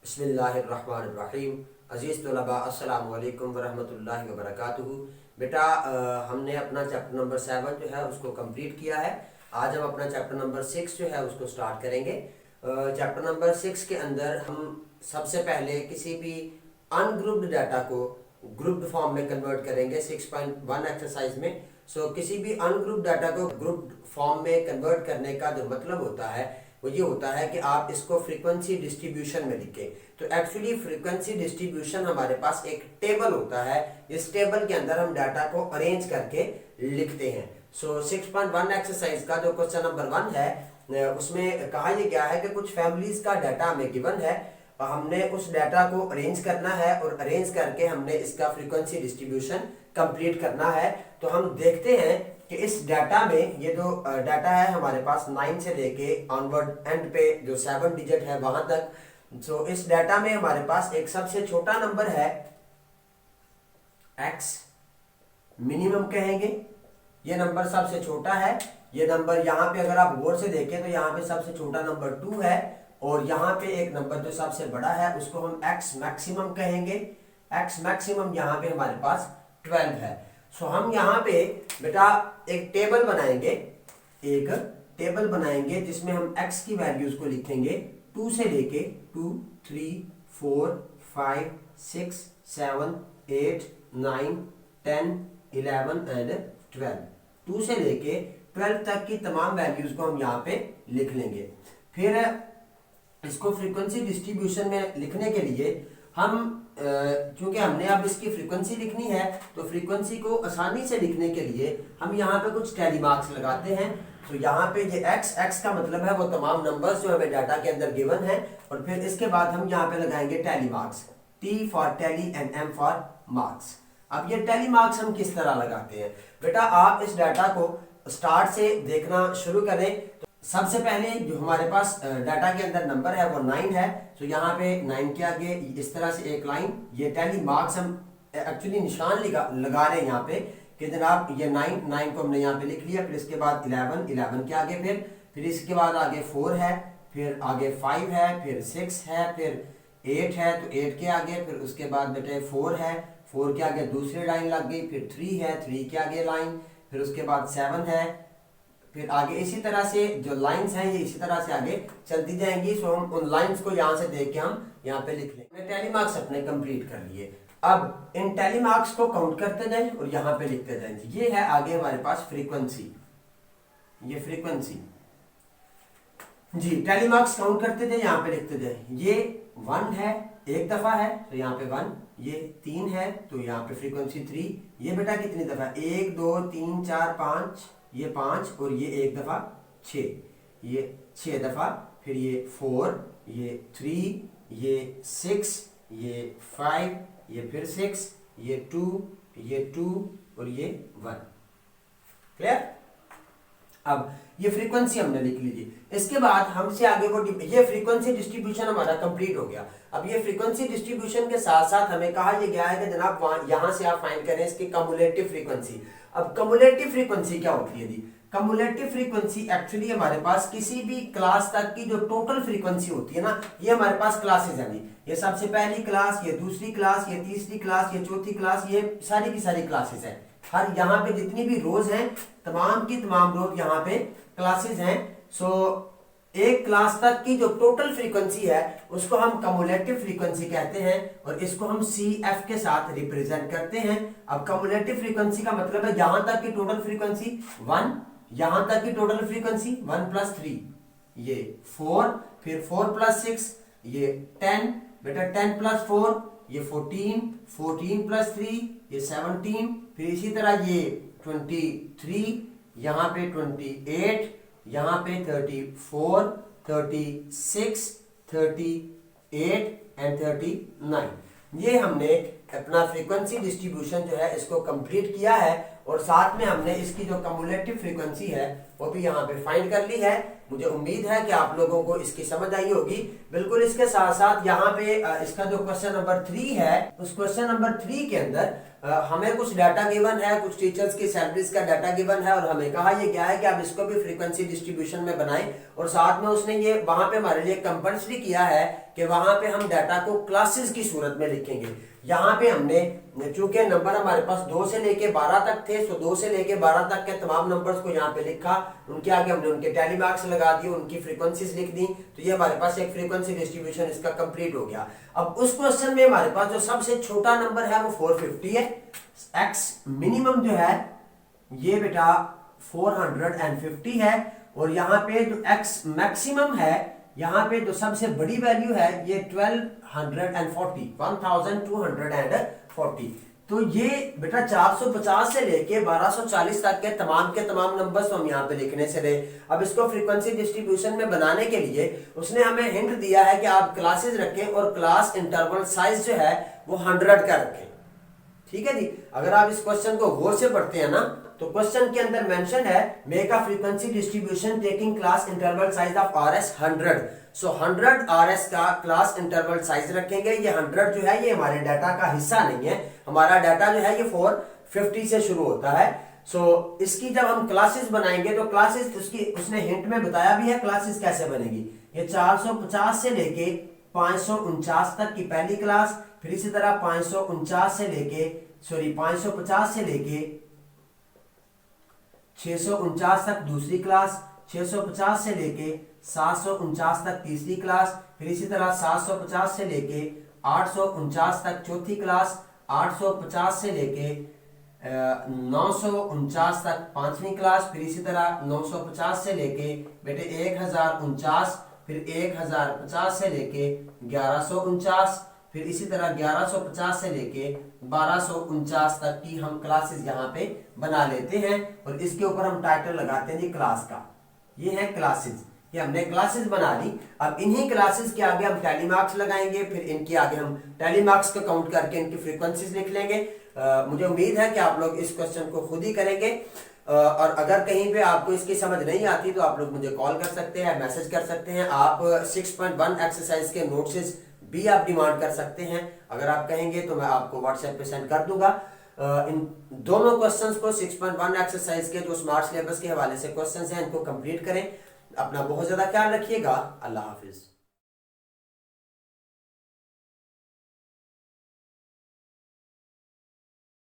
बिस्मिल्लाहिर्रहमानिर्रहीम। अज़ीज़ तलबा अस्सलामु अलैकुम वरहमतुल्लाहि वबरकातुहू। बेटा हमने अपना चैप्टर नंबर 7 जो है उसको कंप्लीट किया है। आज हम अपना चैप्टर नंबर 6 जो है उसको स्टार्ट करेंगे। चैप्टर नंबर 6 के अंदर हम सबसे पहले किसी भी अनग्रुप्ड डाटा को ग्रुप्ड फॉर्म में कन्वर्ट करेंगे 6.1 एक्सरसाइज में। किसी भी अनग्रुप्ड डाटा को ग्रुप्ड फॉर्म में कन्वर्ट करने का जो मतलब होता है वो ये होता है कि आप इसको फ्रीक्वेंसी डिस्ट्रीब्यूशन में लिखें। तो एक्चुअली फ्रीक्वेंसी डिस्ट्रीब्यूशन हमारे पास एक टेबल होता है। इस टेबल के अंदर हम डाटा को अरेंज करके लिखते हैं। 6.1 एक्सरसाइज का जो क्वेश्चन नंबर 1 है उसमें कहा यह गया है कि कुछ फैमिलीज का डाटा हमें गिवन है और हमने उस डाटा को अरेंज करना है और अरेंज करके हमने इसका फ्रीक्वेंसी डिस्ट्रीब्यूशन कंप्लीट करना है। तो हम देखते हैं कि इस डाटा में ये जो डाटा है हमारे पास 9 से लेके ऑनवर्ड एंड पे जो 7 डिजिट है वहां तक। इस डाटा में हमारे पास एक सबसे छोटा नंबर है x, मिनिमम कहेंगे। ये नंबर सबसे छोटा है। ये नंबर यहाँ पे अगर आप गौर से देखें तो यहाँ पे सबसे छोटा नंबर 2 है और यहाँ पे एक नंबर जो सबसे बड़ा है उसको हम x मैक्सिमम कहेंगे। x मैक्सिमम यहाँ पे हमारे पास 12 है। हम यहाँ पे बेटा एक टेबल बनाएंगे जिसमें हम x की वैल्यूज को लिखेंगे 2 से लेके 2, 3, 4, 5, 6, 7, 8, 9, 10, 11 एंड 12। 2 से लेके 12 तक की तमाम वैल्यूज को हम यहाँ पे लिख लेंगे। फिर इसको फ्रीक्वेंसी डिस्ट्रीब्यूशन में लिखने के लिए हम क्योंकि हमने अब इसकी फ्रीक्वेंसी लिखनी है तो फ्रीक्वेंसी को आसानी से लिखने के लिए हम यहाँ पे कुछ टैली मार्क्स लगाते हैं। तो यहाँ पे ये x का मतलब है वो तमाम नंबर्स जो हमें डाटा के अंदर गिवन है और फिर इसके बाद हम यहाँ पे लगाएंगे tally marks, T for tally and M for marks. अब ये टैली मार्क्स हम किस तरह लगाते हैं बेटा, आप इस डाटा को स्टार्ट से देखना शुरू करें। सबसे पहले जो हमारे पास डाटा के अंदर नंबर है वो 9 है। तो यहाँ पे 9 के आगे इस तरह से एक लाइन, ये टैली मार्क्स हम एक्चुअली निशान लगा रहे हैं यहाँ पे कि जनाब ये 9 को हमने यहाँ पे लिख लिया। फिर इसके बाद 11 के आगे फिर इसके बाद आगे 4 है, फिर आगे 5 है, फिर 6 है, फिर 8 है तो 8 के आगे, फिर उसके बाद बेटे 4 है, 4 के आगे दूसरी लाइन लग गई, फिर 3 है, 3 के आगे लाइन, फिर उसके बाद 7 है, फिर आगे इसी तरह से जो लाइंस हैं ये इसी तरह से आगे चलती जाएंगी। हम उन लाइंस को यहाँ से देख के हम यहाँ पे लिख लेंगे। टैली मार्क्स अपने कंप्लीट कर लिए। अब इन टैली मार्क्स को काउंट करते जाएं और यहाँ पे लिखते जाएं। ये है आगे हमारे पास फ्रीक्वेंसी, ये फ्रीक्वेंसी जी। टैली मार्क्स काउंट करते जाए, यहाँ पे लिखते जाए। ये 1 है, एक दफा है तो यहाँ पे 1, ये 3 है तो यहाँ पे फ्रीक्वेंसी 3। ये बेटा कितनी दफा, 1, 2, 3, 4, 5, ये 5 और ये एक दफा 6, ये 6 दफा, फिर ये 4, ये 3, ये 6, ये 5, ये फिर 6, ये 2, ये 2 और ये 1। क्लियर। अब ये फ्रीक्वेंसी हमने लिख लीजिए। इसके बाद हमसे आगे को ये फ्रीक्वेंसी डिस्ट्रीब्यूशन हमारा कंप्लीट हो गया। अब ये फ्रीक्वेंसी डिस्ट्रीब्यूशन के साथ साथ हमें कहा यह गया है कि जनाब यहां से आप फाइंड करें इसकी कम्युलेटिव फ्रीक्वेंसी। अब कम्युलेटिव फ्रीक्वेंसी क्या होती है जी? कम्युलेटिव फ्रीक्वेंसी एक्चुअली हमारे पास किसी भी क्लास तक की जो टोटल फ्रीक्वेंसी होती है ना, ये हमारे पास क्लासेस हैं जी। ये सबसे पहली क्लास, ये दूसरी क्लास, ये तीसरी क्लास, ये चौथी क्लास, ये सारी की सारी क्लासेस हैं। हर यहाँ पे जितनी भी रोज हैं तमाम की तमाम रोज यहाँ पे क्लासेस हैं। एक क्लास तक की जो टोटल फ्रीक्वेंसी है उसको हम कम्युलेटिव फ्रीक्वेंसी कहते हैं और इसको हम CF के साथ रिप्रेजेंट करते हैं। अब कम्युलेटिव फ्रीक्वेंसी का मतलब है यहां तक की टोटल फ्रीक्वेंसी 1, यहां तक की टोटल फ्रीक्वेंसी 1 + 3, ये 4, फिर 4 + 6, ये 10, बेटा 10 + 4, ये 14, 14 + 3, ये 17, फिर इसी तरह ये 23, यहाँ पे 28, यहाँ पे 34, 36, 38 एंड 39। ये हमने अपना फ्रीक्वेंसी डिस्ट्रीब्यूशन जो है इसको कंप्लीट किया है और साथ में हमने इसकी जो कम्युलेटिव फ्रीक्वेंसी है वो भी यहाँ पे फाइंड कर ली है। मुझे उम्मीद है कि आप लोगों को इसकी समझ आई होगी। बिल्कुल इसके साथ साथ यहाँ पे इसका जो क्वेश्चन नंबर 3 है, उस क्वेश्चन नंबर 3 के अंदर हमें कुछ डाटा गिवन है, कुछ टीचर्स की सैलरीज का डाटा गिवन है, और हमें कहा ये क्या है कि आप इसको भी फ्रीक्वेंसी डिस्ट्रीब्यूशन में बनाएं, और साथ में उसने ये वहां पे हमारे लिए कंपल्सरी किया है कि वहां पे हम डाटा को क्लासेस की सूरत में लिखेंगे। यहाँ पे हमने चूंकि नंबर हमारे पास 2 से लेके 12 तक थे, तो 2 से लेके 12 तक के तमाम नंबर्स को यहाँ पे लिखा, उनके आगे हमने उनके टैली मार्क्स लगा दिए, उनकी फ्रीक्वेंसीज लिख दी, तो ये हमारे पास एक फ्रीक्वेंसी डिस्ट्रीब्यूशन इसका कंप्लीट हो गया। अब उस क्वेश्चन में हमारे पास जो सबसे छोटा नंबर है वो 450 है, एक्स मिनिमम जो है ये बेटा 450 है, और यहाँ पे जो एक्स मैक्सिमम है, यहाँ पे जो सबसे बड़ी वैल्यू है ये 1240 तो ये बेटा 450 से लेके 1240 तक के तमाम नंबर्स हम यहाँ पे लिखने से रहे। अब इसको फ्रीक्वेंसी डिस्ट्रीब्यूशन में बनाने के लिए उसने हमें हिंट दिया है कि आप क्लासेस रखें और क्लास इंटरवल साइज जो है वो 100 का रखें। ठीक है जी। अगर आप इस क्वेश्चन को गौर से पढ़ते हैं ना, तो क्वेश्चन के अंदर मेंशन है make a frequency distribution taking class interval size of RS 100। So 100 RS का क्लास इंटरवल साइज रखेंगे। ये 100 जो है ये हमारे डाटा का हिस्सा नहीं है, हमारा डाटा जो है ये 450 से शुरू होता है। सो इसकी जब हम क्लासेस बनाएंगे तो क्लासेस उसने हिंट में बताया भी है क्लासेस कैसे बनेगी। ये 450 से लेके 549 तक की पहली क्लास, फिर इसी तरह 550 से लेके 649 तक दूसरी क्लास, 650 से लेके 749 तक तीसरी क्लास, फिर इसी तरह 750 से लेके 849 तक चौथी क्लास, 850 से लेके 949 तक पांचवी क्लास, फिर इसी तरह 950 से लेके बेटे 1049, फिर 1050 से लेके 1149, फिर इसी तरह 1150 से लेके 1249 तक की हम क्लासेस यहाँ पे बना लेते हैं, और इसके ऊपर हम टाइटल लगाते हैं जी क्लास का। ये है क्लासेस, ये हमने क्लासेस बना ली। अब इन्हीं क्लासेस के आगे हम टैली मार्क्स लगाएंगे, फिर इनके आगे हम टैली मार्क्स को काउंट करके इनकी फ्रीक्वेंसीज लिख लेंगे। मुझे उम्मीद है कि आप लोग इस क्वेश्चन को खुद ही करेंगे, और अगर कहीं पे आपको इसकी समझ नहीं आती तो आप लोग मुझे कॉल कर सकते हैं, मैसेज कर सकते हैं। आप 6.1 एक्सरसाइज के नोट्स भी आप डिमांड कर सकते हैं। अगर आप कहेंगे तो मैं आपको व्हाट्सएप पे सेंड कर दूंगा। इन दोनों क्वेश्चंस को 6.1 एक्सरसाइज के जो स्मार्ट सिलेबस के हवाले से क्वेश्चंस हैं इनको कंप्लीट करें। अपना बहुत ज्यादा ख्याल रखिएगा। अल्लाह हाफिज।